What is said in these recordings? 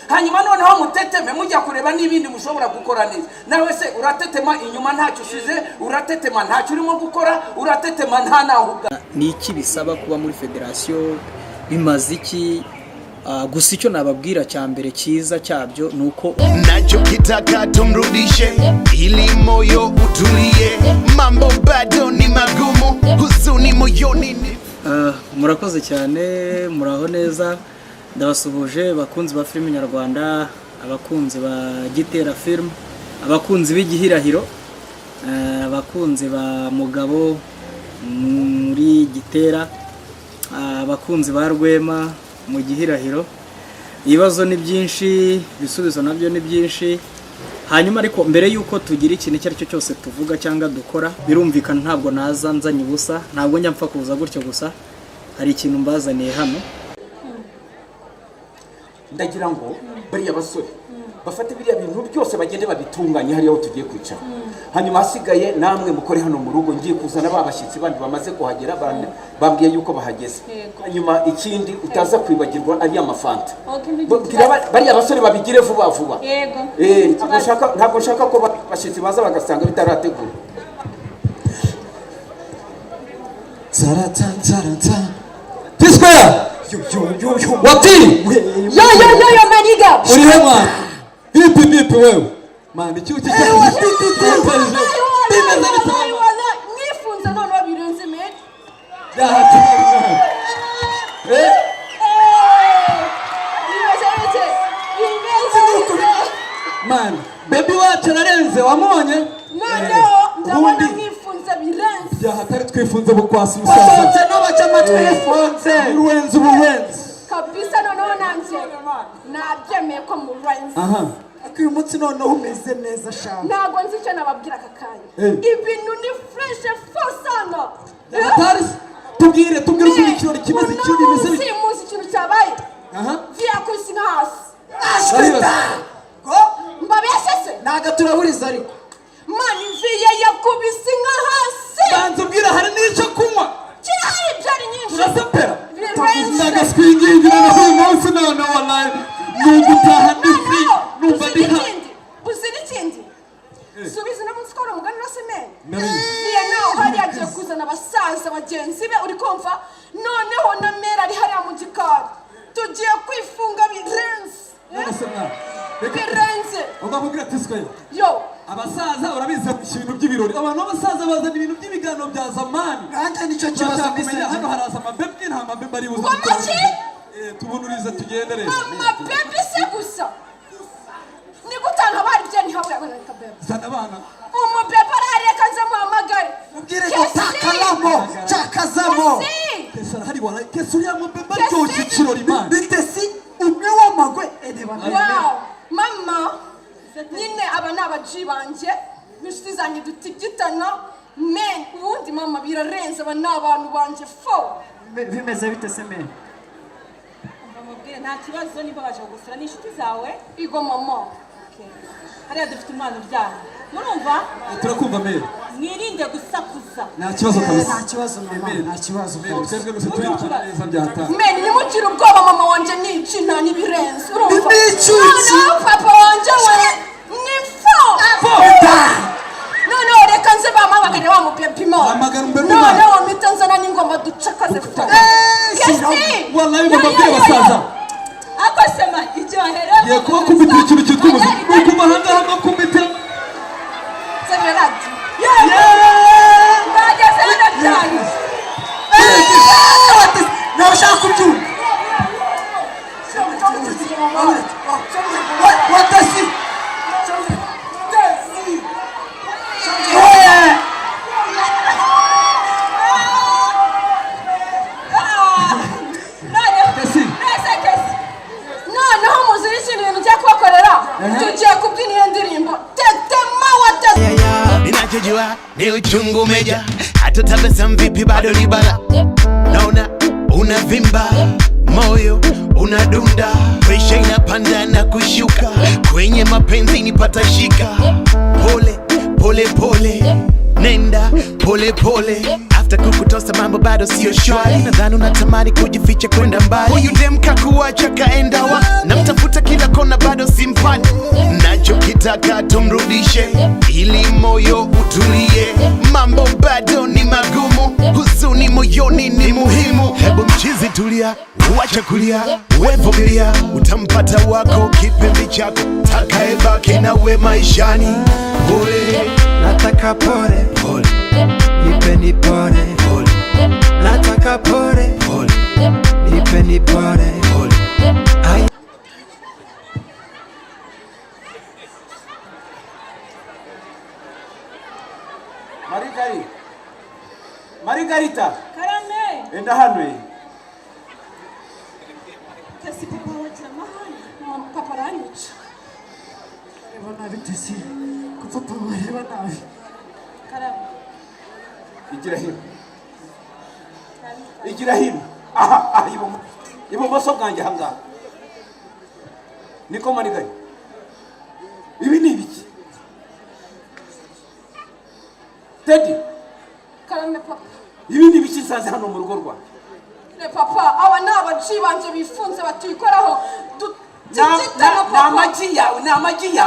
hanyuma noneho muteteme mujya kureba n'ibindi mushobora gukora neza. Nawe se uratetema inyuma ntacyo ushize, uratetema ntacyo urimo gukora, uratetema nta naho. Ni iki bisaba kuba muri federation, bimaze iki? Gusa icyo nababwira cya mbere cyiza cyabyo nuko nacho kitaka tumrudishe ili moyo utulie, mambo bado ni magumu, huzuni moyoni. Murakoze cyane, muraho neza. Ndabasuhuje bakunzi ba filime nyarwanda, abakunzi ba Gitera film, abakunzi b'igihirahiro, abakunzi ba Mugabo muri Gitera, abakunzi ba Rwema mu gihirahiro. Ibibazo ni byinshi, bisubizo nabyo ni byinshi. Hanyuma ariko mbere yuko tugira ikintu icyo ari cyo cyose tuvuga cyangwa dukora, birumvikana ntabwo naza nzanye ubusa, ntabwo njya mpfa kuza gutyo gusa. Hari ikintu mbazaniye hano. Ndagira ngo bariya basore bafate biriya bintu byose bagende babitunganye hariya aho tugiye kwicara. Hanyuma hasigaye namwe mukore hano mu rugo, ngiye kuzana babashyitsi bandi bamaze kuhagera, bambwiye yuko bahageze. Hanyuma ikindi utaza kwibagirwa ari amafanta. Bariya basore babigire vuba vuba. Yego. Ntabwo nshaka ko bashyitsi baza bagasanga bitarategura. Tarata. Tisquare. Wati? Yo maniga. Uri hema. Bipi wewe. Man, icyuki cyane. Nifunza none wabirenze me. Man, baby wacu ararenze wamubonye? Ndabona mwifunza birenze. Byahatari twifunze bukwasi musaza. Sote n'abacama twifunze. Uruwenze. Kabisa none nanjye. Nabyemeye ko mu ruwenze. Aha. Uyu munsi none umeze neza sha. Ntago nzi icyo nababwira akakanya. Ibintu ni fresh fasana. Hatari tubwire uko ikirori kimaze cyuri bise. Si muzi ikintu cyabaye. Aha. Vya kusina hasi. Ashwita. Go mbabeshese. Naga turaburiza ariko. Mani viye yakubise nka hasi. Banze ubwira hari n'icyo kunywa. Cyari byari nyinshi. Turasepera. Naga swingingira na uyu munsi none wallahi. Nugutaha ndi free. Uzi n'ikindi. Subiza na munsi ko umugani rasemene. Viye naho hari agiye kuzana abasaza bagenzi be uri kumva. Noneho na mera ari hari mu gikari. Tugiye kwifunga birenze. Birenze. Ugakubwira Tisquare. Yo. Abasaza urabiza ibintu by'ibirori. Abantu b'abasaza bazana ibintu by'ibigano bya zamani. Kandi nicyo kibazo kumenya hano haraza amabebe nta mabebe ari buze. Tubunurize tugendere. Amabebe se gusa. Nigutanga bari bye ntihabura abana bebe. Zana abana. Umubebe arareka nze muhamagare. Ubwire ngo takalamo, cyakazamo. Kesa hari wala kesu ya mubebe cyo kirori man. Bitesi umwe w'amagwe edeba. Wow, mama. Nyine abana abaji banje bishiti zanjye dutigitana men ubundi mama birarenze abana abantu banje fo. Bimeze bite se men? Mbamubwire nta kibazo niba baje gusura n'ishiti zawe. Igo mama. Hariya dufite umwana uryamye. Murumva? Turakumva men. Mwirinde gusakuza. Nta kibazo kabisa. Nta kibazo mama, nta kibazo. Twebwe gusa twirukana neza byahata. Men nimugire ubwoba mama wanje n'iki nta nibirenze. Urumva? N'icyuki. Papa wanje we nifo. None reka nze bamabagare wa mupepi mo. None wamitanzana n'ingoma ducakaze fo. Kesi. Wallahi bababwira basaza. Akosema icyo hera. Ye kuba kubita ikintu cyitwa umuziki. Uko bahanga hama kubita. Severati. Bageze hano cyane. Nashaka kubyumva. Watasi. Noneho muzira ikintu ibintu ugiye kubakorera. Tugiye kubyina iyo ndirimbo. Tetema watasi. Ninachojua ni uchungu umeja, hata tabasamu vipi bado ni bala. Naona unavimba, moyo unadunda, presha inapanda na kushuka, kwenye mapenzi nipata shika. Pole nenda pole. After kukutosa mambo bado sio shwari, nadhani unatamani kujificha kwenda mbali. Huyu dem kakuacha kaenda wa, namtafuta kila kona angetaka tumrudishe ili moyo utulie. Mambo bado ni magumu, huzuni moyoni ni muhimu. Hebu mchizi tulia, wacha kulia, wevumilia, utampata wako kipenzi chako takayebaki nawe maishani. Pole, nataka pole pole, nipeni pole pole, nataka pole pole, nipeni pole pole. Margarita, Karame. enda hano. Kasi papa wagira amahane. Papa aranyica. Reba nabi tesi ko papa wareba nabi. Karame. Igira hino. Aha, ibumoso bwanjye hangaha. Niko Margarita. Ibi ni ibiki? Teddy. Karame papa. Ibi ni ibiki nsanze hano mu rugo rwa? Ne papa, aba ni abaci banje bifunze batikoraho. N'amagi yawe, amagi. Ni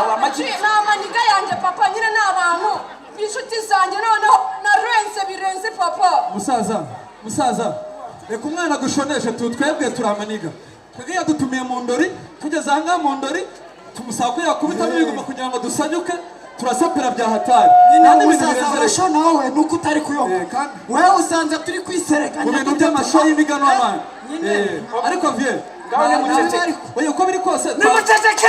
amaniga yanjye papa, nyine ni abantu b'inshuti zanjye noneho narenze birenze papa. Musaza, reka umwana gushoneshe twebwe turamaniga. Twebwe yadutumiye mu ndori, tugeze aha mu ndori, tumusaba yakubitamo ibiguma kugira ngo dusanyuke, turasapira bya hatari. Nani musaza urashona wowe nuko utari kuyoba. Wewe usanze turi kwiserekanya. Mu bintu by'amasho y'imigano y'amana. Ariko vie, Gabane muceceke. oya uko biri kose. Nimuceceke!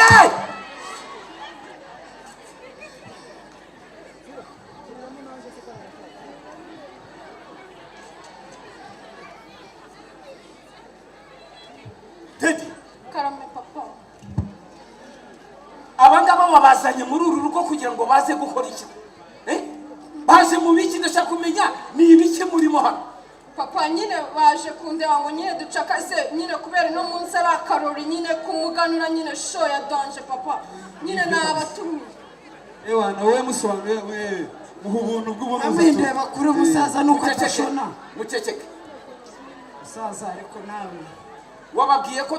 Teddy, Karame papa. abangaba babazanye muri uru rugo kugira ngo baze gukora iki? Baje mu biki ndashaka kumenya ni ibiki murimo hano? Papa nyine baje kundeba ngo nyine ducakaze nyine kubera no munsi ari akarori nyine kumuganura nyine show ya danje papa. Nyine nabatumiye. Ewana wowe musobanuye we muha ubuntu bw'ubunuzi. Aminde bakuru musaza nuko atashona. Muceceke. Musaza ariko nawe. Wababwiye ko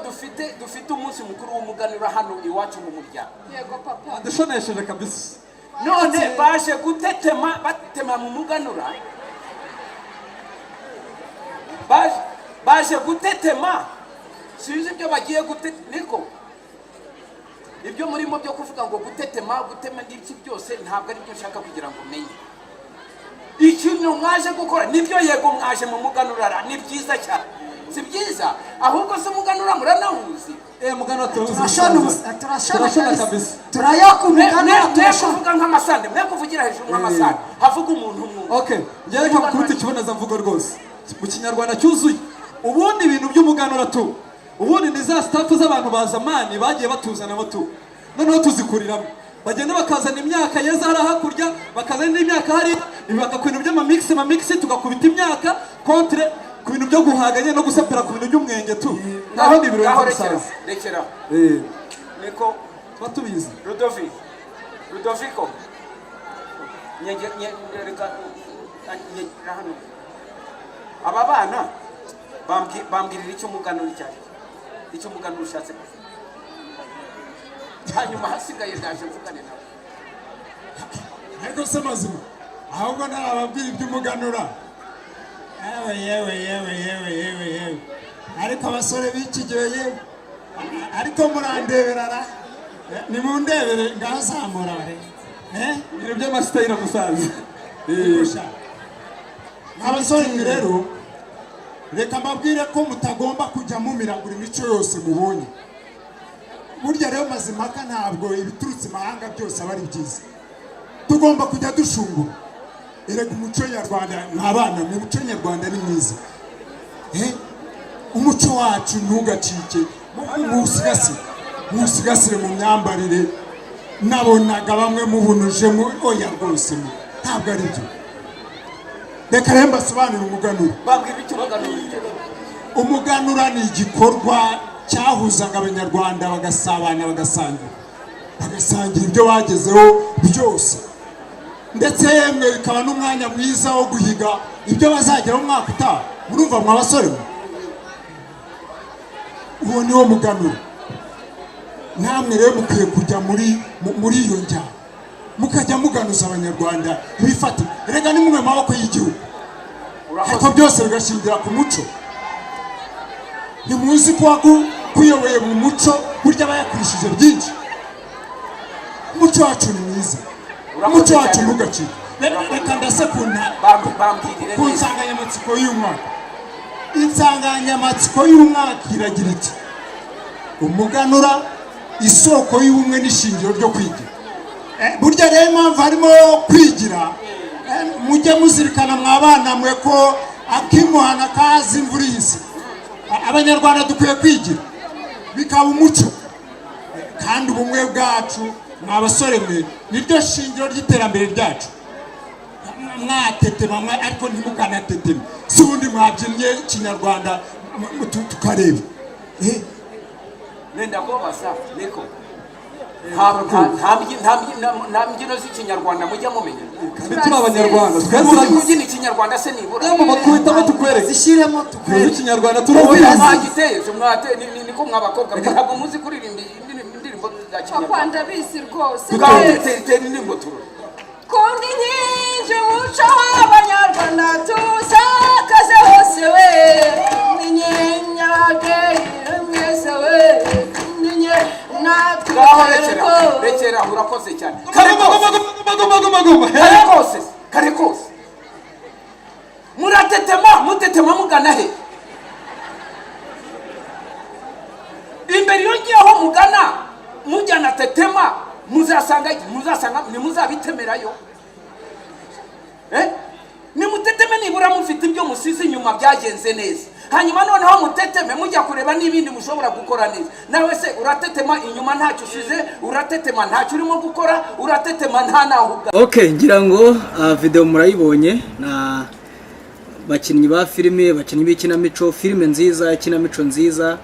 dufite umunsi mukuru w'umuganura hano iwacu mu muryango. Yego papa. Adushonesheje kabisa. None baje batema mu muganura. Baje gutetema. Sinzi ibyo bagiye niko. Ibyo murimo byo kuvuga ngo gutema n'ibiki byose ntabwo ari byo nshaka kugira ngo menye. Ikintu mwaje gukora nibyo yego mwaje mu muganura ni byiza cyane. Si byiza ahubwo se muganura muranahuzi. Muganura turashona kabisa. Turayakumugana turashona nk'amasande mwe kuvugira hejuru nk'amasande havuga umuntu umwe. Okay, njye reka kuruta ikiboneza mvugo rwose. Mu kinyarwanda cyuzuye. Ubundi ibintu by'umuganura tu. Ubundi ni za staff z'abantu bazamani bagiye batuzana batu. Noneho tuzikuriramo. Bagenda bakazana imyaka yeza hari hakurya, bakazana imyaka hari, bakakwina by'amamix tugakubita imyaka contre ku bintu byo guhaganye no gusapira ku bintu by'umwenge tu. Naho ni ibiro y'umusaza. Rekera. Niko batubizi. Rudoviko. Reka hano. Aba bana bambwirira icyo muganura cyane. Icyo muganura ushatse kuvuga. Hanyuma hasigaye ndaje mvugane nawe. Ariko se mazima ahubwo narababwira iby'umuganura. Yewe. Ariko abasore b'ikigihe ariko murandeberara. Nimundebere ngazamura bare. Ibintu by'amasitayira musaza. Abasore rero reka mbabwire ko mutagomba kujya mumiragura imico yose mubonye. Burya rero mazimaka ntabwo ibiturutse mahanga byose aba ari byiza. Tugomba kujya dushungura. Erega umuco nyarwanda nk'abana mu muco nyarwanda ni mwiza. Umuco wacu ntugacike. Musigasire mu myambarire. Nabonaga bamwe mubunuje mu oya rwose ntabwo ari byo. Reka rero mbasobanurire umuganura. Bambwira icyo umuganura. Umuganura ni igikorwa cyahuzaga abanyarwanda bagasabana bagasangira ibyo bagezeho byose. Ndetse yemwe bikaba n'umwanya mwiza wo guhiga ibyo bazageraho umwaka utaha. Murumva mwa basore? Uwo ni wo muganura. namwe rero mukwiye kujya muri iyo njyana mukajya muganuza abanyarwanda ibifata erega ni mwe maboko y'igihugu ariko byose bigashingira ku muco ntimuzi ko kuyoboye mu muco burya bayakurishije byinshi umuco wacu ni mwiza umuco wacu ntugacike reka ndase ku nsanganyamatsiko y'umwaka insanganyamatsiko y'umwaka iragira iti umuganura isoko y'ubumwe n'ishingiro ryo kwigira burya rero impamvu harimo kwigira mujye muzirikana mwabana mwe ko akimuhana kazi imvura ihise abanyarwanda dukwiye kwigira bikaba umuco kandi ubumwe bwacu mwabasore mwe niryo shingiro ry'iterambere ryacu mwatetema ariko ntimukanateteme si ubundi mwabyinnye kinyarwanda tukareba nenda kubaza niko nta mbyino z'ikinyarwanda mujya mumenya kandi turi abanyarwanda twese kubyina ikinyarwanda se nibura bakubitamo tukwereke zishyiremo tukwereke ikinyarwanda turabizi mwagiteye niko mwabakobwa ntabwo muzi kuririmba indirimbo za kinyarwanda papa ndabizi rwose tukawutera indirimbo turura kundi nyinshi umuco w'abanyarwanda tusakaze hose we ninyenyage mwese we rekera urakoze cyane kare kose mutetema mugana he imbere iyo ngiyeho mugana mujyana tetema muzasanga ntimuzabitemerayo nimuteteme nibura mufite ibyo musize inyuma byagenze neza hanyuma noneho muteteme mujya kureba n'ibindi mushobora gukora neza nawe se uratetema inyuma ntacyo usize uratetema ntacyo urimo gukora uratetema nta naho okay ngira ngo video murayibonye na bakinnyi ba filime bakinnyi b'ikinamico filime nziza ikinamico nziza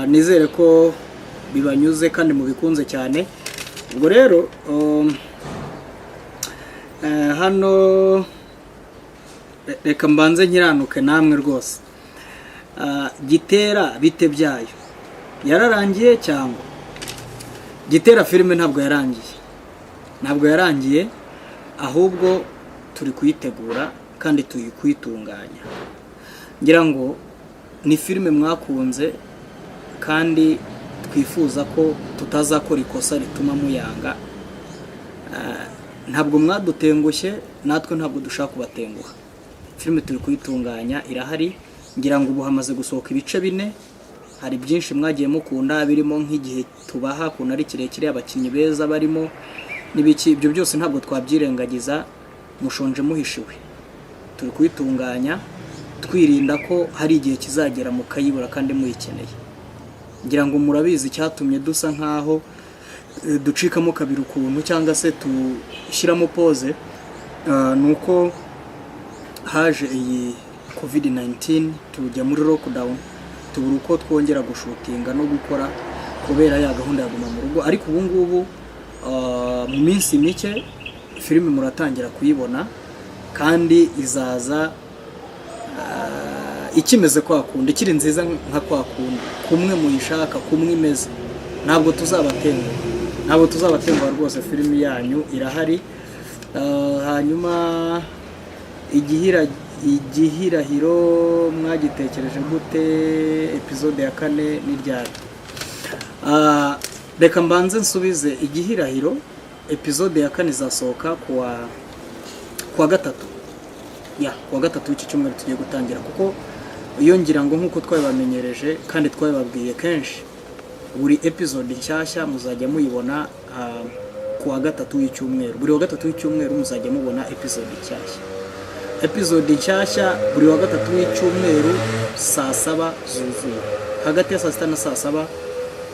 nizere ko bibanyuze kandi mubikunze cyane ubwo rero hano reka mbanze nkiranuke namwe rwose gitera bite byayo yararangiye cyangwa gitera filime ntabwo yarangiye ahubwo turi kuyitegura kandi turi kuyitunganya ngira ngo ni filime mwakunze kandi twifuza ko tutazakora ikosa rituma muyanga ntabwo mwadutengushye natwe ntabwo dushaka kubatenguha filime turi kuyitunganya irahari ngira ngo ubu hamaze gusohoka ibice 4 hari byinshi mwagiye mukunda birimo nk'igihe tubaha kuna ari kirekire abakinnyi beza barimo nibiki ibyo byose ntabwo twabyirengagiza mushonje muhishiwe turi kuyitunganya twirinda ko hari igihe kizagera mukayibura kandi muyikeneye ngira ngo murabizi cyatumye dusa nkaho ducikamo kabiri ukuntu cyangwa se tushyiramo pause nuko haje iyi covid-19 tujya muri lockdown tubura uko twongera gushutinga no gukora kubera ya gahunda ya guma mu rugo ariko ubu ngubu mu minsi mike filime muratangira kuyibona kandi izaza ikimeze kwa kundi ikiri nziza nka kwa kundi kumwe muyishaka kumwe imeze ntabwo tuzabatenguha rwose filime yanyu irahari hanyuma igihirahiro mwagitekereje gute episode ya 4 n'iryari reka mbanze nsubize igihirahiro episode ya 4 izasohoka kuwa gatatu kuwa gatatu w'iki cyumweru tugiye gutangira kuko iyo ngira ngo nkuko twabibamenyereje kandi twabibabwiye kenshi buri episode nshyashya muzajya muyibona kuwa gatatu w'icyumweru buri wa gatatu w'icyumweru muzajya mubona episode nshyashya buri wa gatatu w'icyumweru saa 7 zuzuye hagati ya saa 6 na saa 7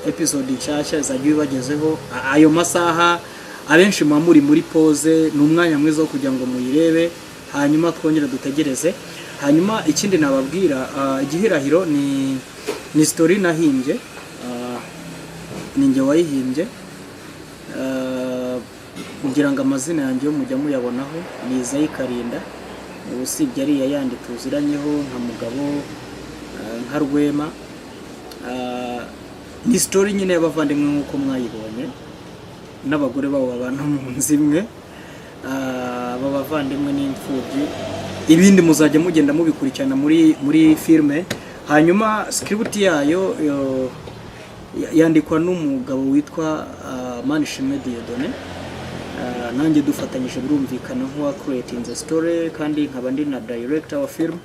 episode nshyashya izajya ibagezeho ayo masaha abenshi muri pause ni umwanya mwiza wo kugira ngo muyirebe hanyuma twongere dutegereze hanyuma ikindi nababwira igihirahiro ni story nahimbye ninjye wayihimbye ngira ngo amazina yanjye yo mujya muyabonaho ni Zayikarinda usibye ari yandi tuziranyeho nka mugabo nka Rwema ni story nyine y'abavandimwe nk'uko mwayibonye n'abagore babo babana mu nzu imwe, b'abavandimwe n'imfubyi. Ibindi muzajya mugenda mubikurikirana muri filme. Hanyuma script yayo yandikwa n'umugabo witwa Manishimwe Dieudonné, nanjye dufatanyije birumvikana nk'uwa creating the story, kandi nkaba ndi na director wa film,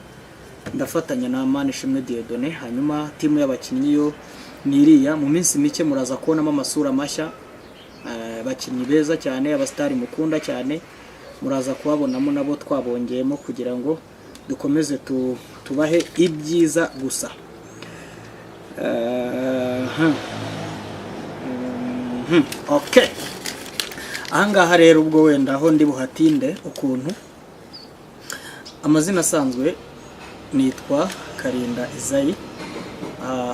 ndafatanya na Manishimwe Dieudonné. Hanyuma timu y'abakinnyi yo niriya, mu minsi mike muraza kubonamo amasura mashya, abakinnyi beza cyane, abastari mukunda cyane, muraza kubabonamo nabo twabongeyemo kugira ngo dukomeze tubahe ibyiza gusa. Okay, ahangaha rero ubwo wenda aho ndi buhatinde ukuntu amazina asanzwe nitwa Karinda Isayi.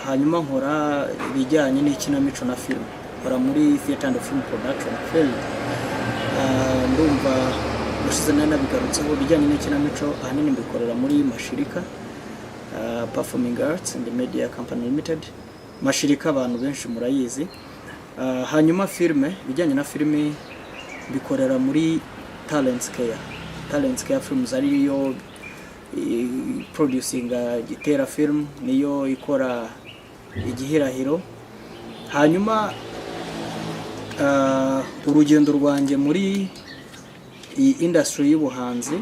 Hanyuma nkora ibijyanye n'ikinamico na film, nkora muri theater and film production field. Ndumva ushize nabigarutseho bijyanye n'ikinamico ahanini mbikorera muri Mashirika Performing Arts and Media Company Limited. Mashirika abantu benshi murayizi. Hanyuma filme, bijyanye na filme bikorera muri Talents Care Films, ariyo producing Gitera film, niyo ikora Igihirahiro. Hanyuma urugendo rwanjye muri iyi industry y'ubuhanzi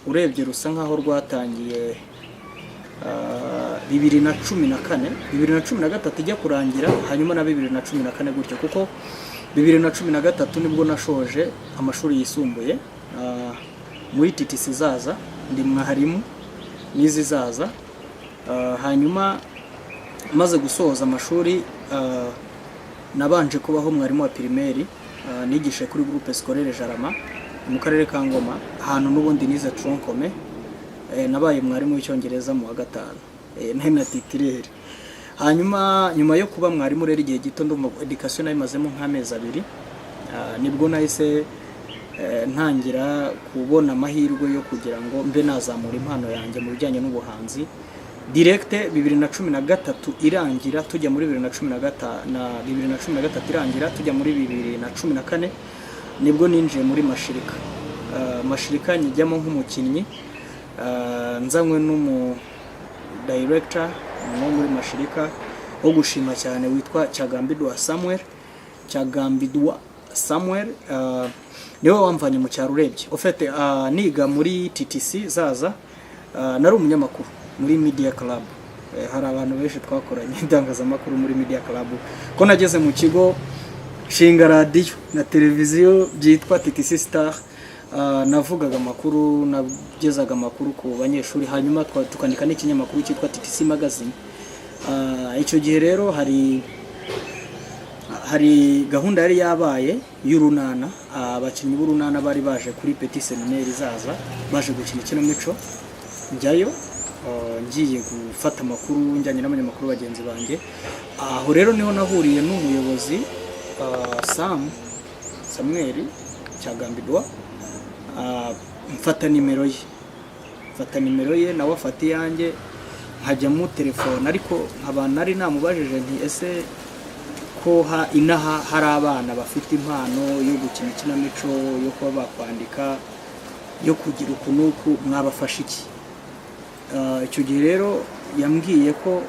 urebye rusa nkaho rwatangiye 2013 ijya kurangira, hanyuma na 2014 gutyo, kuko 2013 nibwo nashoje amashuri yisumbuye muri TTC Zaza, ndi mwarimu nizi Zaza. Hanyuma maze gusoza amashuri nabanje kubaho mwarimu wa primaire, nigishe kuri groupe scolaire Jarama mu karere ka Ngoma, ahantu n'ubundi nize troncome. Nabaye mwarimu w'icyongereza mu wa 5, ntena titirere. Hanyuma nyuma yo kuba mwarimu rero igihe gito ndumva education nayimazemo nk'amezi 2, nibwo nahise ntangira kubona amahirwe yo kugira ngo mbe nazamura impano yanjye mu bijyanye n'ubuhanzi. Direct 2013 irangira tujya muri 2013 irangira tujya muri 2014 nibwo ninjiye muri Mashirika. Mashirika njyamo nk'umukinnyi, nzanywe n'umu director no muri Mashirika wo gushima cyane witwa Cyagambidwa Samuel. Niwe wamvanye mu cyaro urebye. Ofete niga muri TTC Zaza, nari umunyamakuru muri Media Club. Hari abantu benshi twakoranye idangazamakuru muri Media Club. Ko nageze mu kigo shinga radio na televiziyo byitwa TTC Star, navugaga amakuru, nagezaga amakuru ku banyeshuri. Hanyuma tukandika n'ikinyamakuru cyitwa TTC Magazine. Icyo gihe rero hari gahunda yari yabaye y'urunana, abakinnyi b'urunana bari baje kuri Petit Seminaire Zaza, baje gukina ikinamico. Njyayo ngiye gufata amakuru njyanye n'abanyamakuru bagenzi banjye. Aho rero niho nahuriye n'umuyobozi Samuel Cyagambidwa. Mfata nimero ye nawe afata yanjye, nkajya mu telefone, ariko abantu nari namubajije nti ese ko inaha hari abana bafite impano yo gukina ikinamico, yo kuba bakwandika, yo kugira ukunuku, mwabafasha iki? Icyo gihe rero yambwiye ko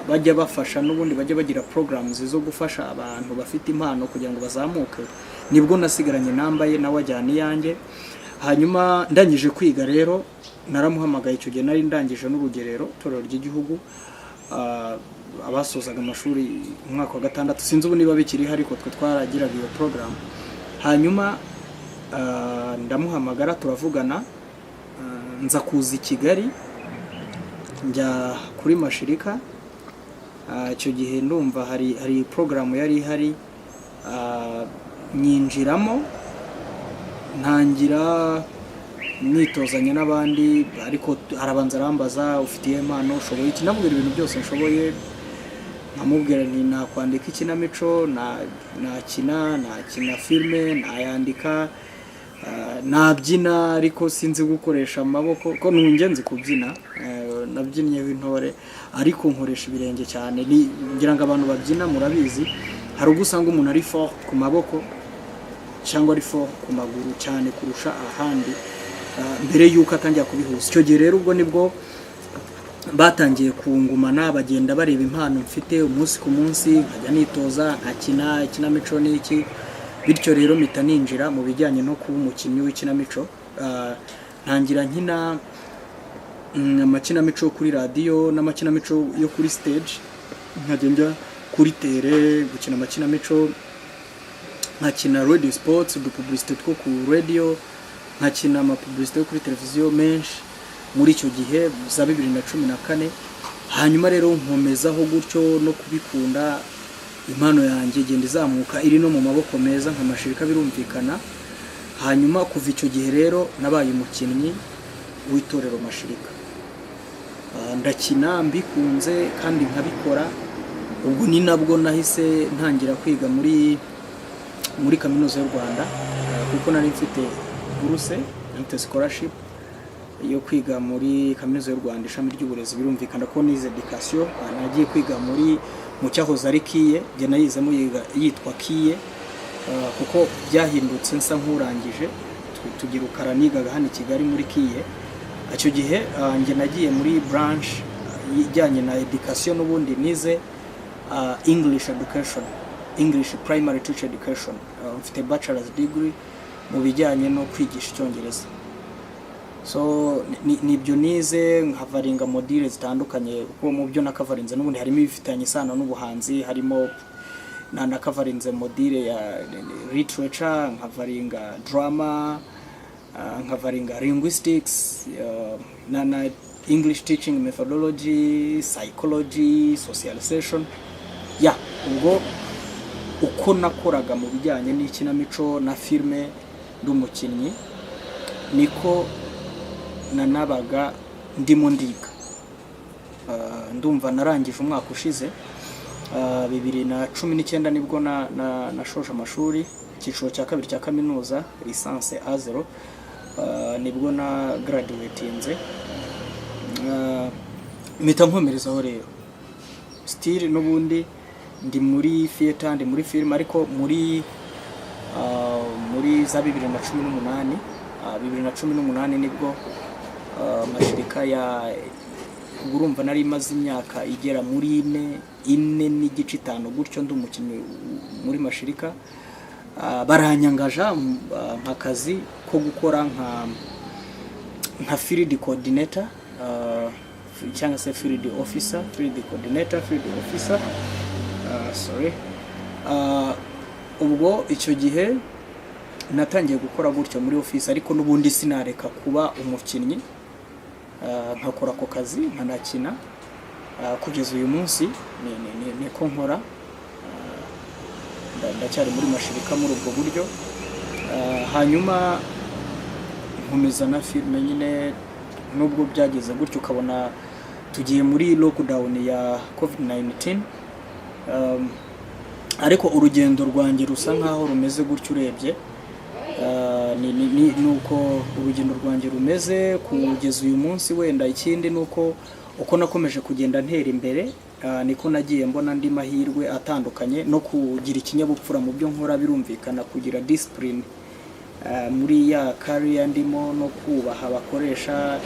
bajya bafasha n'ubundi bajya bagira programs zo gufasha abantu bafite impano kugira ngo bazamuke. Nibwo nasigaranye nambaye nawe ajyana iyanjye. Hanyuma ndangije kwiga rero naramuhamagaye. Icyo gihe nari ndangije n'urugerero torero ry'igihugu, abasozaga amashuri umwaka wa 6, sinzi ubu niba bikiri ariko twe twaragiraga iyo program. Hanyuma ndamuhamagara turavugana, nza kuza i Kigali njya kuri Mashirika. Icyo gihe ndumva hari program yari ihari, nyinjiramo ntangira nitozanya n'abandi, ariko arabanza arambaza ufitiye impano, ushoboye iki? Namubwira ibintu byose nshoboye, nkamubwira nti nakwandika ikinamico, nakina filme, nayandika, nabyina ariko sinzi gukoresha amaboko, ko nungenzi kubyina. nabyinnye w'intore ariko nkoresha ibirenge cyane ngira ngo abantu babyina murabizi hari ubwo usanga umuntu ari fort ku maboko cyangwa ari fort ku maguru cyane kurusha ahandi mbere yuko atangira kubihuza. Icyo gihe rero ubwo nibwo batangiye kungumana bagenda bareba impano mfite umunsi ku munsi nkajya nitoza nkakina ikinamico n'iki, bityo rero mpita ninjira mu bijyanye no kuba umukinnyi w'ikinamico. Ntangira nkina amakinamico kuri radio n'amakinamico yo kuri stage, nkajya njya kuri tere gukina amakinamico, nkakina radio sports udupublicité two ku radio, nkakina amapublicité yo kuri televiziyo menshi muri icyo gihe za 2014. Hanyuma rero nkomezaho gutyo no kubikunda, impano yanjye igenda izamuka iri no mu maboko meza nk'amashirika birumvikana. Hanyuma kuva icyo gihe rero nabaye umukinnyi w'itorero mashirika, ndakina mbikunze kandi nkabikora. Ubwo ni nabwo nahise ntangira kwiga muri kaminuza y'u Rwanda, kuko nari mfite buruse mfite scholarship yo kwiga muri kaminuza y'u Rwanda ishami ry'uburezi birumvikana ko nize education. Nagiye kwiga mu cyahoze ari kiye, njye nayizemo yitwa kiye kuko byahindutse nsa nk'urangije tugira ukaranigaga hano i Kigali muri kiye. Icyo gihe njye nagiye muri branch ijyanye na education, n'ubundi nize English education, English primary teacher education, mfite bachelor's degree mu bijyanye no kwigisha icyongereza. So nibyo nize nkavaringa module zitandukanye, kuko mu byo nakavarinze n'ubundi harimo ibifitanye isano n'ubuhanzi, harimo nakavarinze module ya literature, nkavaringa drama, nkavaringa linguistics, na English teaching methodology, psychology, socialization. Ubwo uko nakoraga mu bijyanye n'ikinamico na filme n'umukinnyi, niko nanabaga ndimo ndiga. Ndumva narangije umwaka ushize 2019 nibwo nashoje amashuri icyiciro cya kabiri cya kaminuza licence A0, nibwo na graduatinze. Mpita nkomerezaho rero still n'ubundi ndi muri theater, ndi muri film, ariko muri za 2018 nibwo mashirika ya urumva nari imaze imyaka igera muri 4 n'igice 5 gutyo ndi umukinnyi muri mashirika. Baranyangaja nk'akazi ko gukora nka field coordinator cyangwa se field officer, field coordinator, field officer, ubwo icyo gihe natangiye gukora gutyo muri office, ariko n'ubundi sinareka kuba umukinnyi, nkakora ako kazi nkanakina kugeza uyu munsi niko nkora. Ndacyari muri mashirika muri ubwo buryo. Hanyuma nkomeza na filme nyine, nubwo byageze gutyo ukabona tugiye muri lockdown ya COVID-19, ariko urugendo rwanjye rusa nkaho rumeze gutyo urebye. Nuko urugendo rwanjye rumeze kugeza uyu munsi. Wenda ikindi nuko uko nakomeje kugenda ntera imbere, niko nagiye mbona andi mahirwe atandukanye no kugira ikinyabupfura mu byo nkora, birumvikana kugira discipline muri ya career ndimo, no kubaha abakoresha,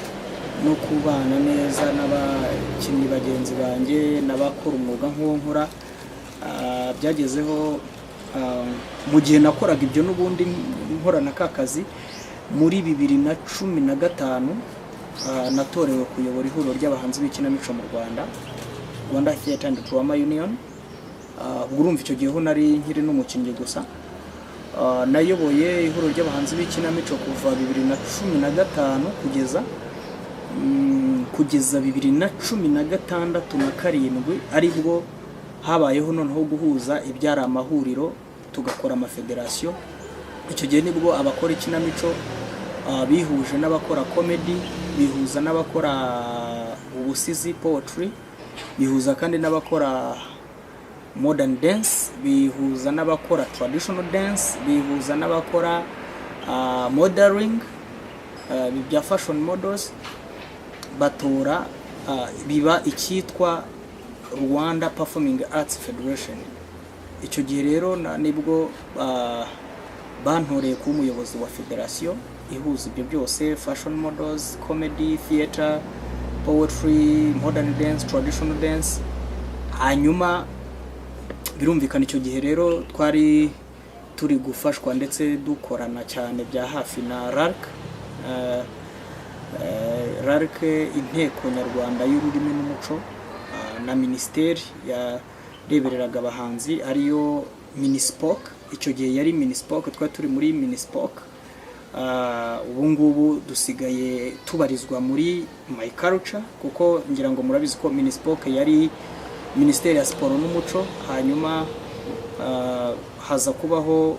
no kubana neza n'abakinnyi bagenzi banjye n'abakora umwuga nk'uwo nkora. Byagezeho mu gihe nakoraga ibyo n'ubundi nkorana ka kazi, muri 2015 natorewe kuyobora ihuriro ry'abahanzi b'ikinamico mu Rwanda, Rwanda Theatre and Drama Union. Urumva icyo gihe ho nari nkiri n'umukinnyi gusa. Nayoboye ihuriro ry'abahanzi b'ikinamico kuva 2015 kugeza 2016 na 7, aribwo habayeho noneho guhuza ibyara amahuriro tugakora amafederation. Icyo gihe nibwo abakora ikinamico bihuje n'abakora comedy, bihuza n'abakora ubusizi poetry, bihuza kandi n'abakora modern dance, bihuza n'abakora traditional dance, bihuza n'abakora modeling, bya fashion models. Batora biba icyitwa Rwanda Performing Arts Federation. Icyo gihe rero nibwo bantoreye kuba umuyobozi wa federasiyo ihuza ibyo byose: fashion models, comedy, theater, poetry, modern dance, traditional dance. Hanyuma birumvikana icyo gihe rero twari turi gufashwa ndetse dukorana cyane bya hafi na RARC, inteko nyarwanda y'ururimi n'umuco, na minisiteri yarebereraga abahanzi ariyo Minispoc. Icyo gihe yari Minispoc, twari turi muri Minispoc. Ubu ngubu dusigaye tubarizwa muri My Culture, kuko ngira ngo murabizi ko Minispoc yari Minisiteri ya Siporo n'Umuco, hanyuma haza kubaho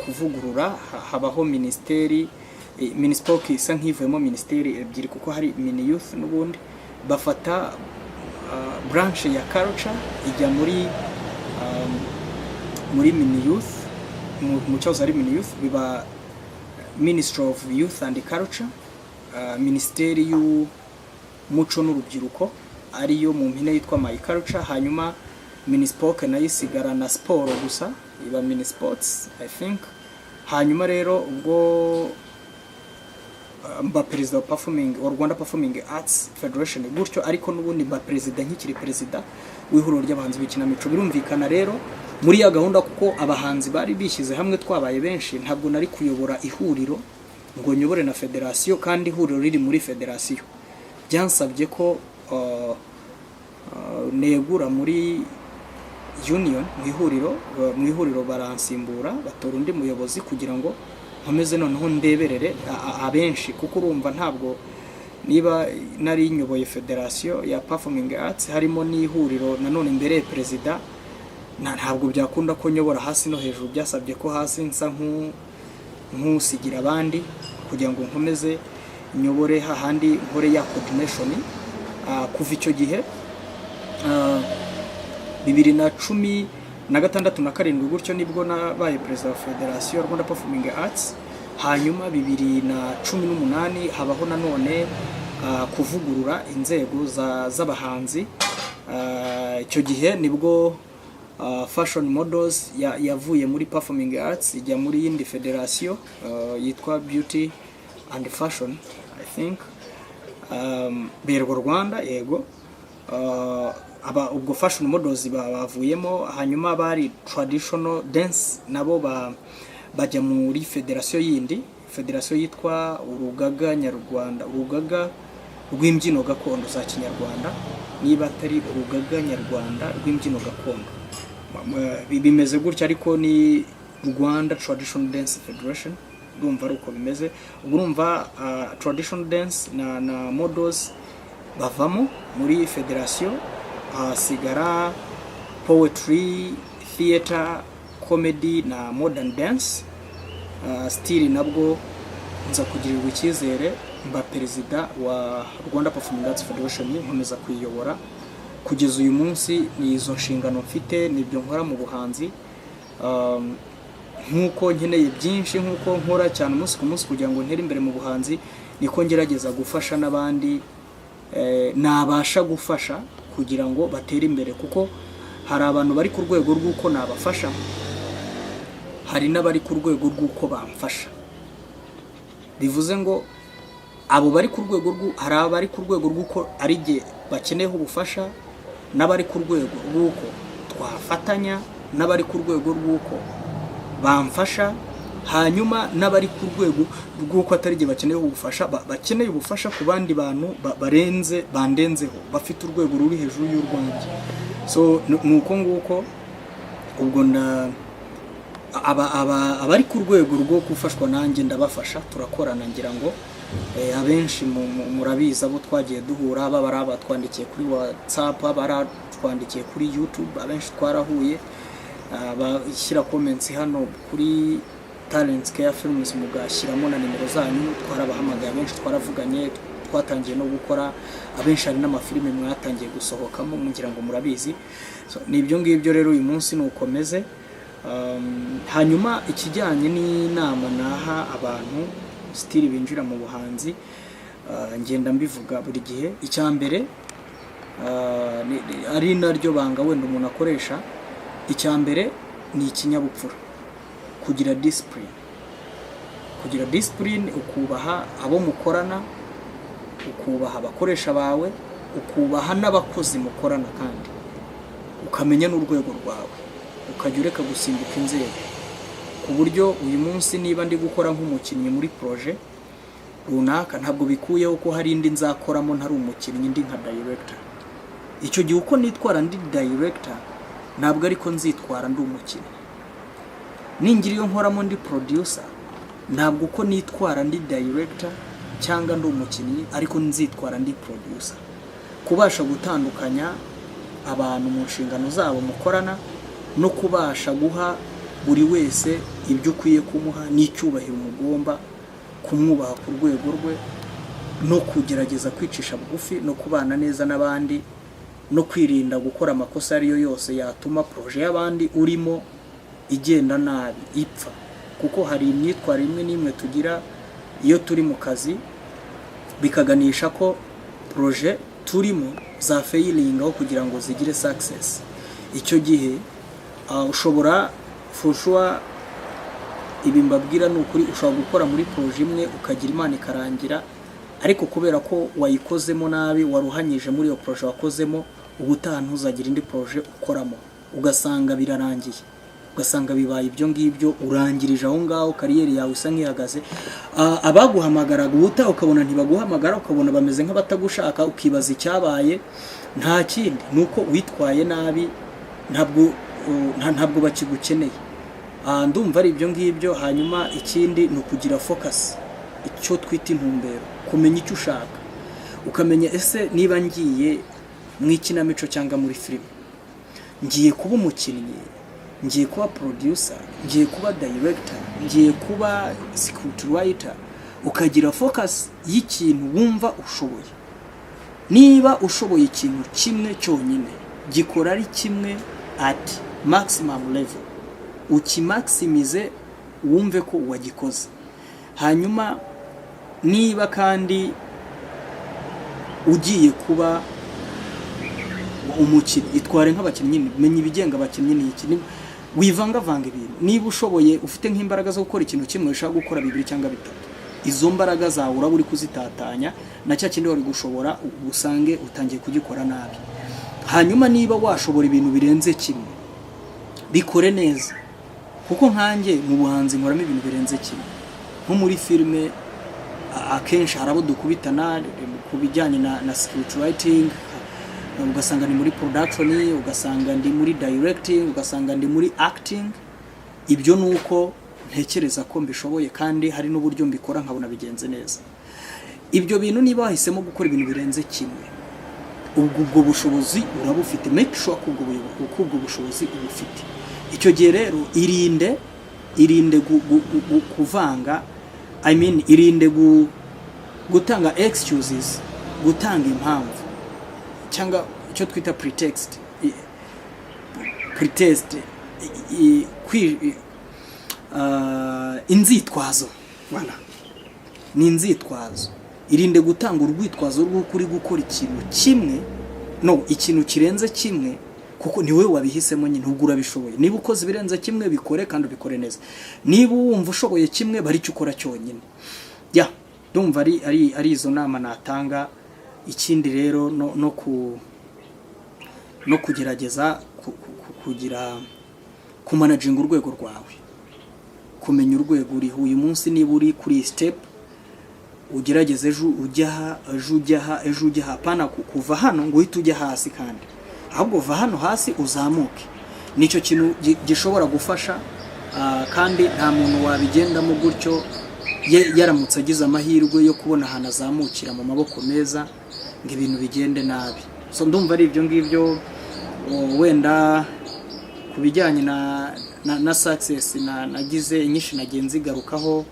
kuvugurura, habaho Minisiteri Minispoc isa nk'ivuyemo Minisiteri ebyiri, kuko hari Mini Youth n'ubundi bafata branch ya Culture ijya muri Mini Youth, mu cyahoze ari Mini Youth biba Ministry of Youth and Culture, Minisiteri y'Umuco n'Urubyiruko ariyo mu mpine yitwa My Culture. Hanyuma Minispoc nayo isigara na siporo gusa, iba Minisports I think. Hanyuma rero ubwo mba perezida wa Rwanda Performing Arts Federation gutyo, ariko n'ubundi mba perezida nkikiri perezida w'ihuriro ry'abahanzi b'ikinamico. Birumvikana rero muri ya gahunda, kuko abahanzi bari bishyize hamwe twabaye benshi, ntabwo nari kuyobora ihuriro ngo nyobore na federasiyo kandi ihuriro riri muri federasiyo. Byansabye ko negura muri union mu ihuriro baransimbura, batora undi muyobozi kugira ngo nkomeze noneho ndeberere abenshi, kuko urumva ntabwo niba nari nyoboye federasiyo ya Performing Arts harimo n'ihuriro nanone imbere perezida, ntabwo byakunda ko nyobora hasi no hejuru. Byasabye ko hasi nsa nk'usigira abandi kugira ngo nkomeze nyobore hahandi nkore ya coordination. Kuva icyo gihe 2016 na 7 gutyo nibwo nabaye perezida wa federasiyo Rwanda Performing Arts. Hanyuma 2018 habaho nanone kuvugurura inzego z'abahanzi. Icyo gihe nibwo fashion models yavuye muri Performing Arts ijya muri yindi federasiyo yitwa Beauty and Fashion I think, Berwa Rwanda, yego. Ubwo fashion models bavuyemo, hanyuma bari traditional dance nabo bajya muri federasiyo yindi, federasiyo yitwa Urugaga Nyarwanda, Urugaga rw'imbyino gakondo za Kinyarwanda, niba atari Urugaga Nyarwanda rw'imbyino gakondo. Bimeze gutya, ariko ni Rwanda Traditional Dance Federation, urumva ari uko bimeze. Urumva traditional dance na models bavamo muri federasiyo, hasigara poetry, theater, comedy na modern dance. Still nabwo nza kugirirwa icyizere mba perezida wa Rwanda Performing Arts Federation, nkomeza kuyiyobora kugeza uyu munsi. Ni izo nshingano mfite, nibyo nkora mu buhanzi. Nkuko nkeneye byinshi, nkuko nkora cyane umunsi ku munsi kugira ngo ntere imbere mu buhanzi, niko ngerageza gufasha n'abandi nabasha gufasha kugira ngo batere imbere, kuko hari abantu bari ku rwego rw'uko nabafasha, hari n'abari ku rwego rw'uko bamfasha. Bivuze ngo abo bari ku rwego hari abari ku rwego rw'uko ari jye bakeneyeho ubufasha, n'abari ku rwego rw'uko twafatanya, n'abari ku rwego rw'uko bamfasha, hanyuma n'abari ku rwego rw'uko atari jye bakeneye ubufasha, bakeneye ubufasha ku bandi bantu bandenzeho, bafite urwego ruri hejuru y'urwanjye. So nuko nguko ubwo abari ku rwego rwo gufashwa nanjye ndabafasha, turakorana. Ngira ngo abenshi murabizi abo twagiye duhura, baba batwandikiye kuri WhatsApp, baba batwandikiye kuri YouTube, abenshi twarahuye, bashyira comments hano kuri Talents Care Films, mugashyiramo na nimero zanyu, twarabahamagaye, abenshi twaravuganye, twatangiye no gukora, abenshi hari n'amafilime mwatangiye gusohokamo, ngira ngo murabizi. So nibyo ngibyo rero uyu munsi nukomeze. Hanyuma ikijyanye n'inama naha abantu still binjira mu buhanzi, ngenda mbivuga buri gihe. Icya mbere ari naryo banga wenda umuntu akoresha, icya mbere ni ikinyabupfura, kugira discipline. Kugira discipline, ukubaha abo mukorana, ukubaha abakoresha bawe, ukubaha n'abakozi mukorana, kandi ukamenya n'urwego rwawe, ukajya ureka gusimbuka inzego, ku buryo uyu munsi niba ndi gukora nk'umukinnyi muri projet runaka, ntabwo bikuyeho ko hari indi nzakoramo ntari umukinnyi, ndi nka director. Icyo gihe uko nitwara ndi director ntabwo ariko nzitwara ndi umukinnyi. Ningira iyo nkoramo ndi producer, ntabwo uko nitwara ndi director cyangwa ndi umukinnyi ariko nzitwara ndi producer. Kubasha gutandukanya abantu mu nshingano zabo mukorana, no kubasha guha buri wese ibyo ukwiye kumuha n'icyubahiro umugomba kumwubaha ku rwego rwe, no kugerageza kwicisha bugufi, no kubana neza n'abandi, no kwirinda gukora amakosa ariyo yose yatuma projet y'abandi urimo igenda nabi, ipfa. Kuko hari imyitwarire imwe n'imwe tugira iyo turi mu kazi bikaganisha ko projet turimo za failing aho kugira ngo zigire success. Icyo gihe ushobora fushwa ibi mbabwira n'ukuri, ushobora gukora muri projet imwe ukagira Imana ikarangira, ariko kubera ko wayikozemo nabi, waruhanyije muri iyo projet wakozemo, ubutaha ntuzagira indi projet ukoramo, ugasanga birarangiye, ugasanga bibaye ibyo ngibyo, urangirije aho ngaho, kariyeri yawe isa nk'ihagaze. Abaguhamagaraga ubutaha ukabona ntibaguhamagara, ukabona bameze nk'abatagushaka, ukibaza icyabaye. Nta kindi, nuko witwaye nabi, ntabwo bakigukeneye. Ndumva ari ibyo ngibyo. Hanyuma ikindi ni ukugira focus, icyo twita intumbero, kumenya icyo ushaka, ukamenya ese niba ngiye mu ikinamico cyangwa muri filime, ngiye kuba umukinnyi, ngiye kuba producer, ngiye kuba director, ngiye kuba script writer, ukagira focus y'ikintu wumva ushoboye. Niba ushoboye ikintu kimwe cyonyine, gikora ari kimwe at maximum level, ukimaximize, wumve ko wagikoze. Hanyuma niba kandi ugiye kuba umukinnyi, itware nk'abakinnyi, menya ibigenga abakinnyi n'iki, wivangavanga ibintu. Niba ushoboye, ufite nk'imbaraga zo gukora ikintu kimwe, ushaka gukora 2 cyangwa 3, izo mbaraga zawe uraba uri kuzitatanya na cya kindi wari gushobora, usange utangiye kugikora nabi. Hanyuma niba washobora ibintu birenze kimwe, bikore neza. Kuko nkanjye mu buhanzi nkoramo ibintu birenze kimwe. Nko muri filime akenshi harabo dukubitana ku bijyanye na script writing, ugasanga ni muri production, ugasanga ndi muri directing, ugasanga ndi muri acting. Ibyo nuko ntekereza ko mbishoboye, kandi hari n'uburyo mbikora nkabona bigenze neza. Ibyo bintu niba wahisemo gukora ibintu birenze kimwe, ubwo bushobozi urabufite, make sure ko ubwo bushobozi ubufite. Icyo gihe rero irinde kuvanga, irinde gutanga excuses, gutanga impamvu cyangwa icyo twita pretext, inzitwazo. Ni inzitwazo. Irinde gutanga urwitwazo rw'ukuri gukora ikintu kimwe, ikintu kirenze kimwe, kuko niwe wabihisemo nyine, ubwo urabishoboye. Niba ukoze ibirenze kimwe, bikore kandi ubikore neza. Niba wumva ushoboye kimwe, bari cyo ukora cyonyine. Ndumva ari izo nama natanga. Ikindi rero no kugerageza kugira kumanaginga urwego rwawe, kumenya urwego uriho. Uyu munsi niba uri kuri step, ugerageze ejo ujya hapana kuva hano ngo uhite ujya hasi, kandi ahubwo va hano hasi uzamuke. Nicyo kintu gishobora gufasha, kandi nta muntu wabigendamo gutyo yaramutse agize amahirwe yo kubona ahantu azamukira mu maboko meza ngo ibintu bigende nabi. So ndumva ari ibyo ngibyo. Wenda ku bijyanye na success nagize inyinshi nagenzi garukaho,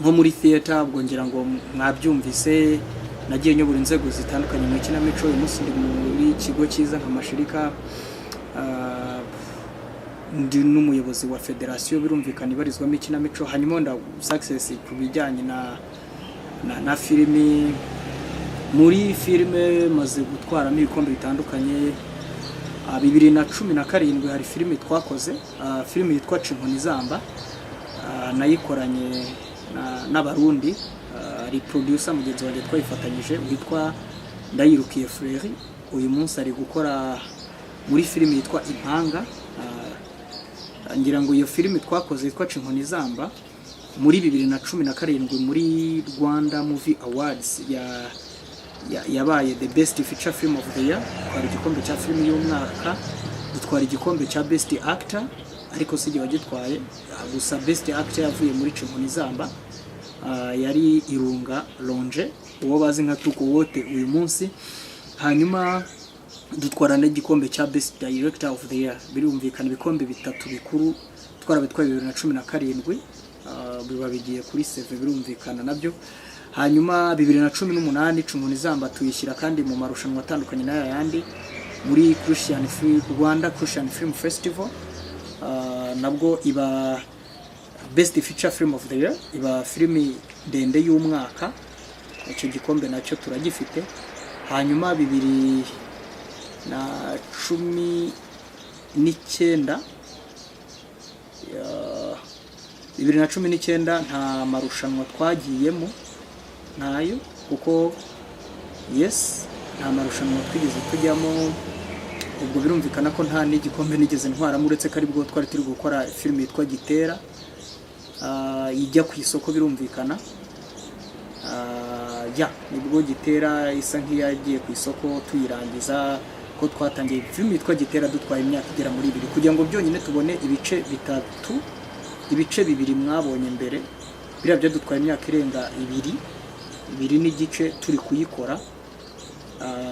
nko muri theater, ubwo ngira ngo mwabyumvise, nagiye nyobora inzego zitandukanye mu ikinamico. Uyu munsi ndi muri ikigo cyiza nka Mashirika, ndi n'umuyobozi wa federation birumvikana ibarizwamo ikinamico. Hanyuma nda success ku bijyanye na filimi. Muri filime maze gutwaramo ibikombe bitandukanye. 2017 hari filime twakoze, filime yitwa Cinkoni Zamba, nayikoranye n'abarundi, ari producer mugenzi wanjye twayifatanyije witwa Ndayirukiye Frere. Uyu munsi ari gukora muri filime yitwa Impanga. Ngira ngo iyo filime twakoze yitwa Cinkoni Zamba muri 2017 muri Rwanda Movie Awards yabaye the best feature film of the year, twari igikombe cya filime y'umwaka, dutwara igikombe cya best actor, ariko sije wagitwaye gusa best actor yavuye muri Cinkoni Zamba yari Irunga Lonje, uwo bazi nka Tuko wote uyu munsi. Hanyuma dutwara n'igikombe cya best director of the year, birumvikana ibikombe bitatu bikuru twarabitwaye 2017, biba bigiye kuri save birumvikana nabyo. Hanyuma 2018 Cinkoni Zamba tuyishyira kandi mu marushanwa atandukanye n'aya yandi muri Rwanda Christian Film Festival, nabwo iba best feature film of the year, iba filimi ndende y'umwaka, icyo gikombe nacyo turagifite. Hanyuma 2019 nta marushanwa twagiyemo nayo, kuko yes nta marushanwa twigeze tujyamo. Ubwo birumvikana ko nta n'igikombe nigeze ntwaramo, uretse ko aribwo twari turi gukora filime yitwa Gitera, ijya ku isoko birumvikana. Nibwo Gitera isa nk'iyagiye ku isoko tuyirangiza, ko twatangiye filime yitwa Gitera dutwaye imyaka igera muri 2 kugira ngo byonyine tubone ibice bitatu, ibice 2 mwabonye mbere, biriya byo dutwaye imyaka irenga 2 n'igice turi kuyikora,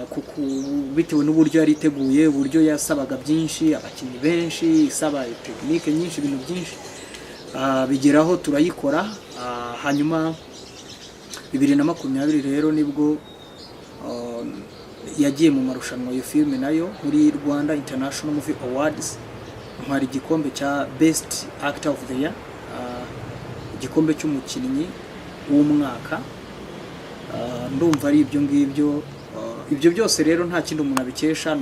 kuko bitewe n'uburyo yari iteguye, uburyo yasabaga byinshi, abakinnyi benshi, isaba technique nyinshi, ibintu byinshi, bigeraho turayikora. Hanyuma 2020 rero nibwo yagiye mu marushanwa yo filime nayo muri Rwanda International Movie Awards, ntwari igikombe cya best actor of the year, igikombe cy'umukinnyi w'umwaka. Ndumva ari ibyo ngibyo. Ibyo byose rero nta kindi umuntu abikesha,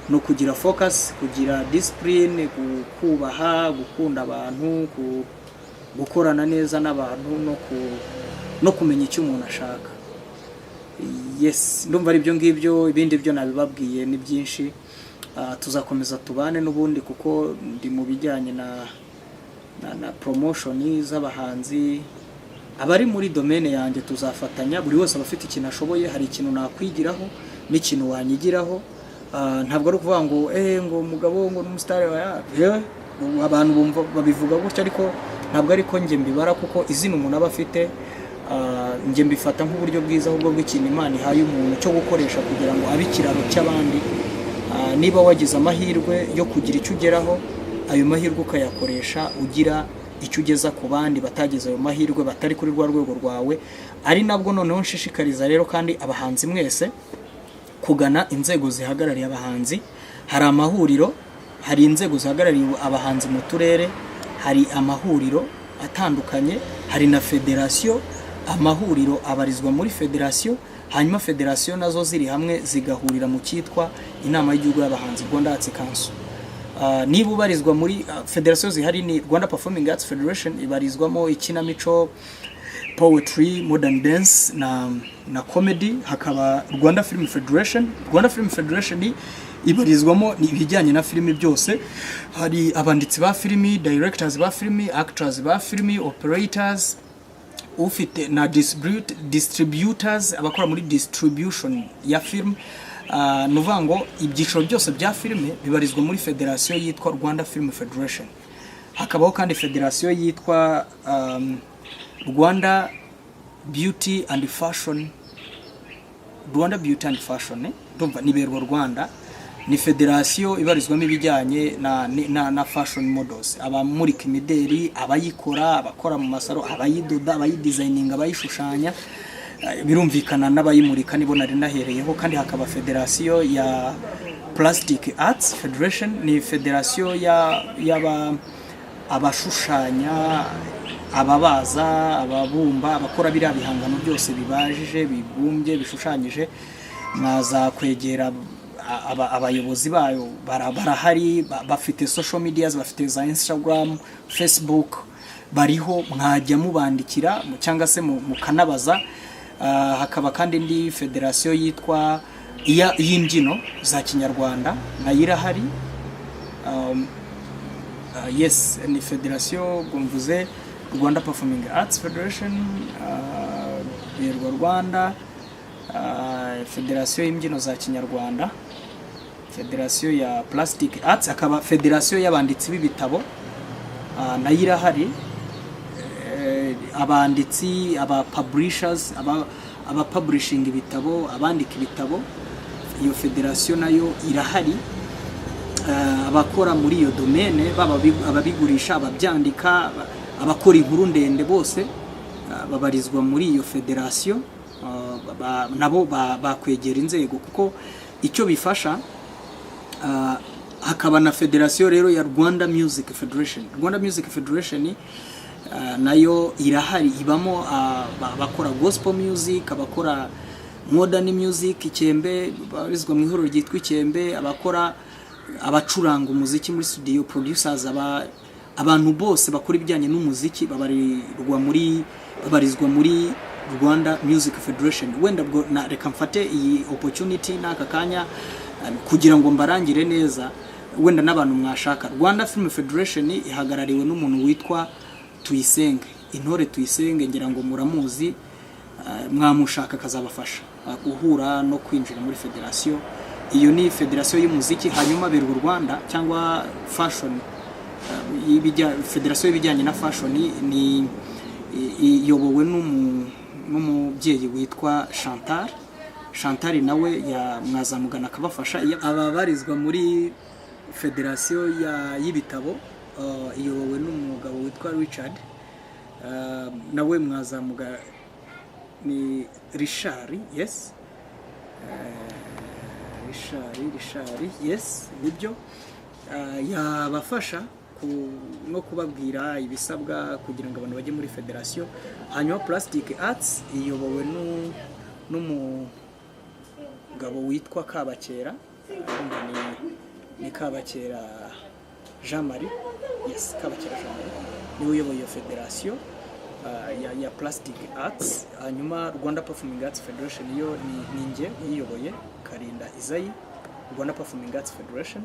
no kugira focus, kugira discipline, kubaha, gukunda abantu, gukorana neza n'abantu, no kumenya icyo umuntu ashaka. Yes, ndumva ari ibyo ngibyo. Ibindi byo nabibabwiye ni byinshi, tuzakomeza tubane n'ubundi, kuko ndi mu bijyanye na promotion z'abahanzi, abari muri domaine yanjye tuzafatanya, buri wese abafite ikintu ashoboye, hari ikintu nakwigiraho n'ikintu wanyigiraho. Ntabwo ari ukuvuga ngo ngo umugabo ngo n'umustar yewe abantu bumva babivuga gutya, ariko ntabwo ari ko nge mbibara, kuko izina umuntu aba afite, nge mbifata nk'uburyo bwiza ahubwo bw'ikintu Imana ihaye umuntu cyo gukoresha kugira ngo abe ikiraro cy'abandi. Niba wagize amahirwe yo kugira icyo ugeraho, ayo mahirwe ukayakoresha ugira icyo ugeza ku bandi batageze ayo mahirwe, batari kuri rwa rwego rwawe. Ari nabwo noneho nshishikariza rero kandi abahanzi mwese kugana inzego zihagarariye abahanzi. Hari amahuriro, hari inzego zihagarariye abahanzi mu turere, hari amahuriro atandukanye, hari na federation. Amahuriro abarizwa muri federation, hanyuma federation nazo ziri hamwe zigahurira mu cyitwa inama y'igihugu y'abahanzi, Rwanda Arts Council. Niba ubarizwa muri federation zihari ni Rwanda Performing Arts Federation, ibarizwamo ikinamico, poetry, modern dance na comedy. Hakaba Rwanda Film Federation. Rwanda Film Federation ibarizwamo ibijyanye na filimi byose. Hari abanditsi ba filimi, directors ba filimi, actors ba filimi, operators, ufite na distributors, abakora muri distribution ya film. Nuvuga ngo ibyiciro byose bya filime bibarizwa muri federation yitwa Rwanda Film Federation. Hakabaho kandi federation yitwa Rwanda Beauty and Fashion, Rwanda Beauty and Fashion, ndumva niberwa Rwanda. Ni federation ibarizwamo ibijyanye na fashion models, abamurika imideri, abayikora, abakora mu masaro, abayidoda, abayidesigning, abayishushanya, birumvikana n'abayimurika nibo nari nahereyeho. Kandi hakaba federation ya Plastic Arts Federation, ni federation abashushanya, ababaza, ababumba, abakora biriya bihangano byose bibajije, bibumbye, bishushanyije, mwaza kwegera abayobozi bayo. Barahari, bafite social medias, bafite za Instagram, Facebook, bariho, mwajya mubandikira cyangwa se mukanabaza. Hakaba kandi indi federasiyo yitwa y'imbyino za Kinyarwanda nayo irahari. Yes, ni federasiyo mvuze Rwanda Performing Arts Federation, Rwanda, federasiyo y'imbyino za Kinyarwanda, federasiyo ya Plastic Arts, akaba federasiyo y'abanditsi b'ibitabo nayo irahari. Abanditsi, aba publishers, aba publishing ibitabo, abandika ibitabo, iyo federasiyo nayo irahari. Abakora muri iyo domaine, ababigurisha, ababyandika, abakora inkuru ndende, bose babarizwa muri iyo federasiyo. Nabo bakwegera inzego kuko icyo bifasha. Hakaba na federasiyo rero ya Rwanda Music Federation. Rwanda Music Federation nayo irahari, ibamo abakora gospel music, abakora modern music, Ikembe barizwa mu ihuriro ryitwa Ikembe, abacuranga umuziki muri studio, producers, abantu bose bakora ibijyanye n'umuziki babarizwa muri Rwanda Music Federation. Wenda bwo reka mfate iyi opportunity n'aka kanya kugira ngo mbarangire neza, wenda n'abantu mwashaka. Rwanda Film Federation ihagarariwe n'umuntu witwa Tuyisenge, Intore Tuyisenge, ngira ngo muramuzi, mwamushaka kazabafasha guhura no kwinjira muri federasiyo. Iyo ni federasiyo y'umuziki. Hanyuma Berwa Rwanda cyangwa fashion, federasiyo y'ibijyanye na fashion ni iyobowe n'umubyeyi witwa Chantal nawe mwazamugana akabafasha. Ababarizwa muri federasiyo y'ibitabo iyobowe n'umugabo witwa Richard, nawe mwazamuga ni Richard, yes, Richard, yes, nibyo. Yabafasha no kubabwira ibisabwa kugira ngo abantu bajye muri federasiyo. Hanyuma Plastic Arts iyobowe n'umugabo witwa Kabakera, ni Kabakera Jean Marie, yes, Kabakera Jean Marie niwe uyoboye iyo federasiyo ya Plastic Arts. Hanyuma Rwanda Performing Arts Federation yo ni nge uyiyoboye, Karinda Izayi. Rwanda Performing Arts Federation,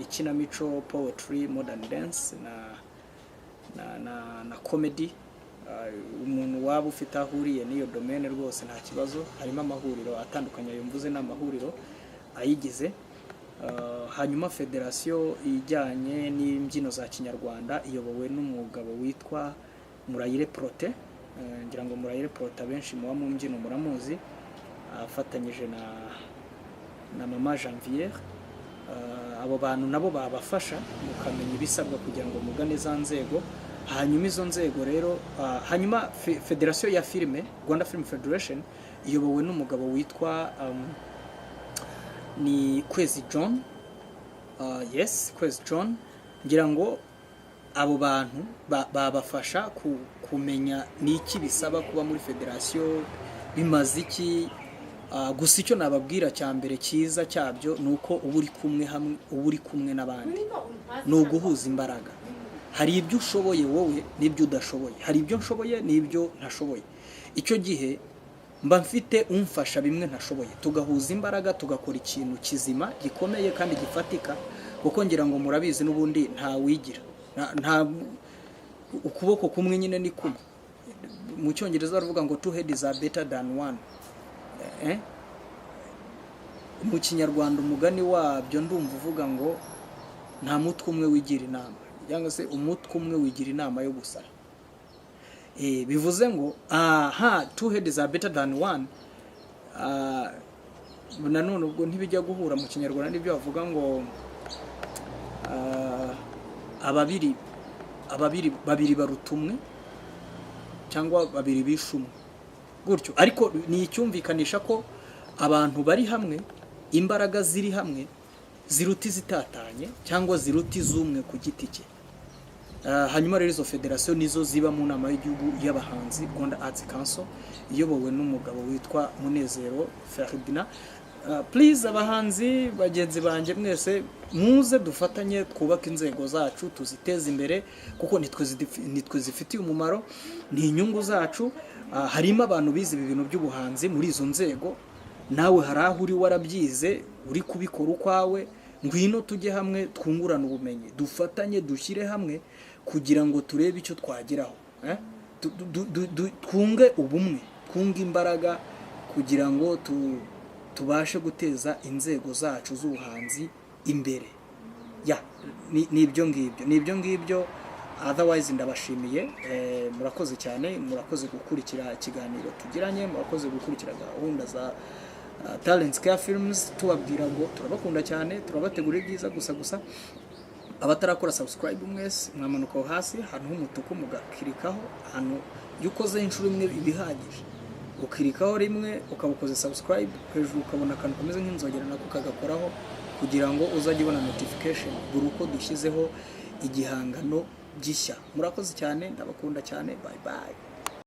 ikinamico, poetry, modern dance na comedy. Umuntu waba ufite ahuriye n'iyo domaine rwose nta kibazo. Harimo amahuriro atandukanye, ayo mvuze n'amahuriro ayigize. Hanyuma federasiyo ijyanye n'imbyino za Kinyarwanda iyobowe n'umugabo witwa Murayire Prote. Ngira ngo Murayire Prote abenshi muba mu mbyino muramuzi, afatanyije na Mama Janvier. Abo bantu nabo babafasha mukamenya ibisabwa kugira ngo mugane za nzego. Hanyuma izo nzego rero, hanyuma federasiyo ya filime, Rwanda Film Federation iyobowe n'umugabo witwa ni Kwezi John. Yes, Kwezi John. Ngira ngo abo bantu babafasha kumenya niki bisaba kuba muri federasiyo, bimaze iki. Gusa icyo nababwira cya mbere cyiza cyabyo nuko uri kumwe n'abandi, no guhuza imbaraga. Hari ibyo ushoboye wowe n'ibyo udashoboye, hari ibyo nshoboye n'ibyo ntashoboye. Icyo gihe mba mfite umfasha bimwe ntashoboye, tugahuza imbaraga tugakora ikintu kizima gikomeye kandi gifatika. Kuko ngira ngo murabizi n'ubundi nta wigira, nta ukuboko kumwe nyine ni kumwe. Mu Cyongereza baravuga ngo two heads are better than one. Mu Kinyarwanda umugani wabyo ndumva uvuga ngo nta mutwe umwe wigira inama, cyangwa se umutwe umwe wigira inama yo gusara. Bivuze ngo two heads are better than one. Nanone ubwo ntibijya guhura mu Kinyarwanda n'ibyo bavuga ngo babiri barutumwe cyangwa babiri bishumwe gutyo. Ariko ni icyumvikanisha ko abantu bari hamwe, imbaraga ziri hamwe ziruti zitatanye cyangwa ziruti zumwe ku giti cye. hanyuma rero izo federasiyo nizo ziba mu nama y'igihugu y'abahanzi Rwanda Arts Council iyobowe n'umugabo witwa Munezero Ferdinand. Please abahanzi bagenzi banje mwese muze dufatanye twubaka inzego zacu tuziteze imbere kuko nitwe zifitiye umumaro, ni inyungu zacu. Harimo abantu bize ibi bintu by'ubuhanzi muri izo nzego, nawe hari aho uri warabyize uri kubikora ukwawe, ngwino tujye hamwe twungurana ubumenyi, dufatanye dushyire hamwe kugira ngo turebe icyo twageraho, twunge ubumwe, twunge imbaraga kugira ngo tubashe guteza inzego zacu z'ubuhanzi imbere. Nibyo ngibyo. Otherwise ndabashimiye, murakoze cyane, murakoze gukurikira ikiganiro tugiranye, murakoze gukurikira gahunda za Talents Care Films, tubabwira ngo turabakunda cyane, turabategurira ibyiza gusa abatarakora subscribe mwese mwamanuka hasi ahantu h'umutuku mugakirikaho, ahantu yukoze inshuro imwe ibihagije ukirikaho rimwe ukabukoze subscribe, hejuru ukabona akantu kameze nk'inzogera nako kagakoraho kugira ngo uzajye ubona notification buri uko dushyizeho igihangano gishya. Murakoze cyane, ndabakunda cyane, bye bye.